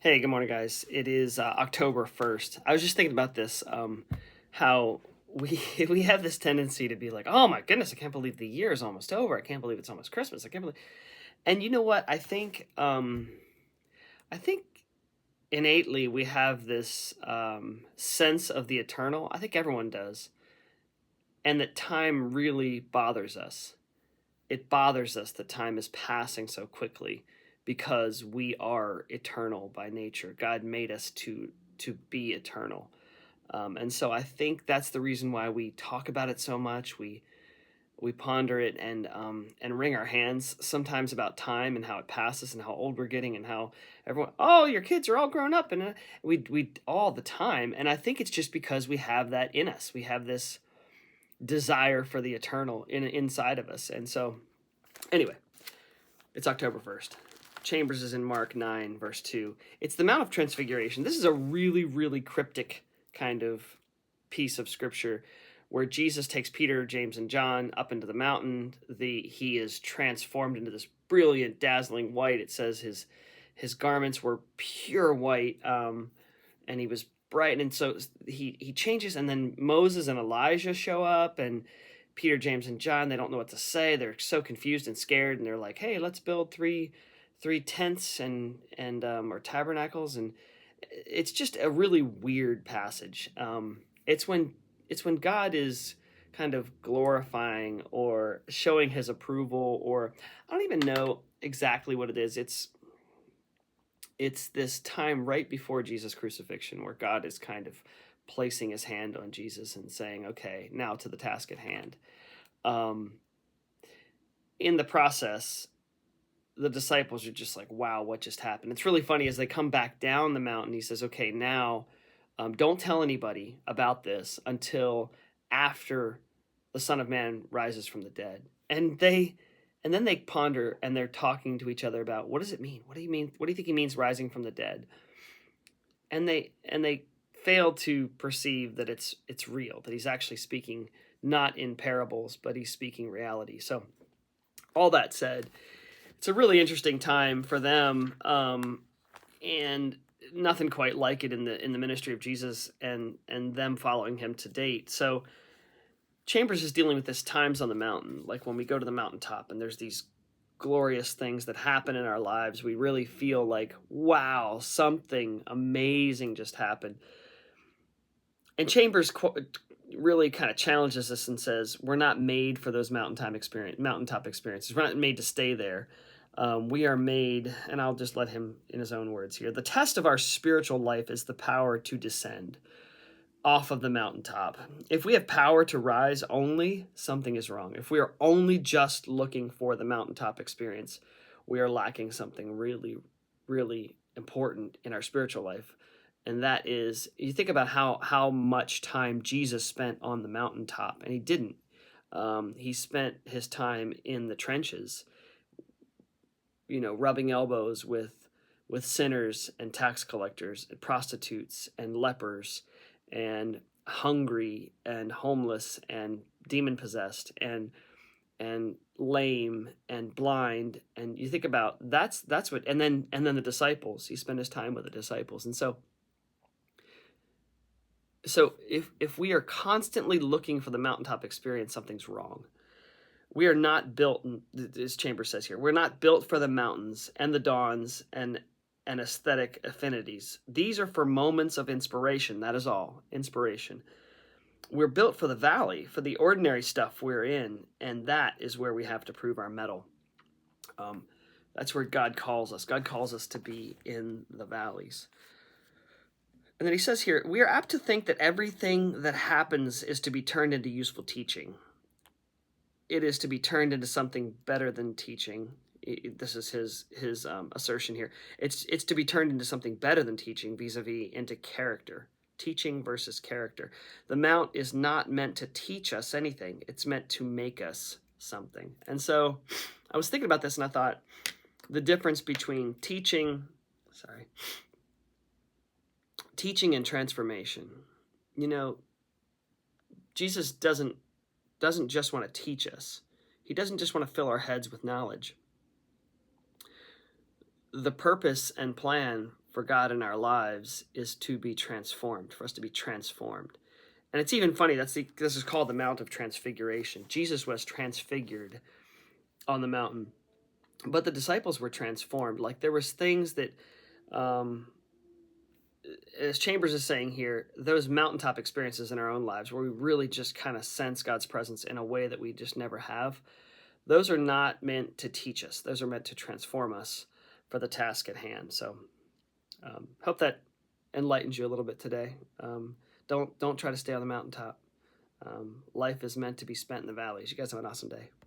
Hey, good morning, guys. It is October 1st. I was just thinking about this, how we we have this tendency to be like, oh my goodness, I can't believe the year is almost over. I can't believe it's almost Christmas. I can't believe. And you know what? I think innately we have this sense of the eternal. I think everyone does, and that time really bothers us. It bothers us that time is passing so quickly because we are eternal by nature. God made us to be eternal. And so I think that's the reason why we talk about it so much. We ponder it and wring our hands sometimes about time and how it passes and how old we're getting and how everyone, oh, your kids are all grown up, and we all the time. And I think it's just because we have that in us. We have this desire for the eternal inside of us. And so anyway, it's October 1st. Chambers is in Mark 9, verse 2. It's the Mount of Transfiguration. This is a really, really cryptic kind of piece of scripture where Jesus takes Peter, James, and John up into the mountain. He is transformed into this brilliant, dazzling white. It says his garments were pure white, and he was bright. And so he changes, and then Moses and Elijah show up, and Peter, James, and John, they don't know what to say. They're so confused and scared, and they're like, "Hey, let's build three tents and or tabernacles." And it's just a really weird passage. It's when God is kind of glorifying or showing his approval, or I don't even know exactly what it is. It's this time right before Jesus' crucifixion where God is kind of placing his hand on Jesus and saying, "Okay, now to the task at hand." Um, in the process, the disciples are just like, wow, what just happened? It's really funny as they come back down the mountain. He says, okay, now don't tell anybody about this until after the Son of Man rises from the dead. And then they ponder and they're talking to each other about, what does it mean? What do you mean? What do you think he means rising from the dead? And they fail to perceive that it's real, that he's actually speaking not in parables, but he's speaking reality. So all that said, it's a really interesting time for them, and nothing quite like it in the ministry of Jesus and them following him to date. So Chambers is dealing with this times on the mountain, like when we go to the mountaintop and there's these glorious things that happen in our lives. We really feel like, wow, something amazing just happened. And Chambers really kind of challenges us and says, we're not made for those mountaintop experiences. We're not made to stay there. We are made, and I'll just let him in his own words here. The test of our spiritual life is the power to descend off of the mountaintop. If we have power to rise only, something is wrong. If we are only just looking for the mountaintop experience, we are lacking something really, really important in our spiritual life. And that is, you think about how much time Jesus spent on the mountaintop, and he didn't. He spent his time in the trenches, rubbing elbows with sinners and tax collectors and prostitutes and lepers and hungry and homeless and demon possessed and lame and blind. And you think about that's what, and then the disciples, he spent his time with the disciples. And so if we are constantly looking for the mountaintop experience, something's wrong. We are not built, as Chambers says here, we're not built for the mountains and the dawns and aesthetic affinities. These are for moments of inspiration. That is all, inspiration. We're built for the valley, for the ordinary stuff we're in, and that is where we have to prove our mettle. That's where God calls us. God calls us to be in the valleys. And then he says here, we are apt to think that everything that happens is to be turned into useful teaching. It is to be turned into something better than teaching. This is his assertion here. It's to be turned into something better than teaching, vis-a-vis into character. Teaching versus character. The Mount is not meant to teach us anything. It's meant to make us something. And so I was thinking about this and I thought the difference between teaching and transformation. Jesus doesn't just want to teach us. He doesn't just want to fill our heads with knowledge. The purpose and plan for God in our lives is to be transformed, for us to be transformed. And it's even funny, this is called the Mount of Transfiguration. Jesus was transfigured on the mountain, but the disciples were transformed. Like there was things that, as Chambers is saying here, those mountaintop experiences in our own lives where we really just kind of sense God's presence in a way that we just never have, those are not meant to teach us. Those are meant to transform us for the task at hand. So hope that enlightens you a little bit today. Don't try to stay on the mountaintop. Life is meant to be spent in the valleys. You guys have an awesome day.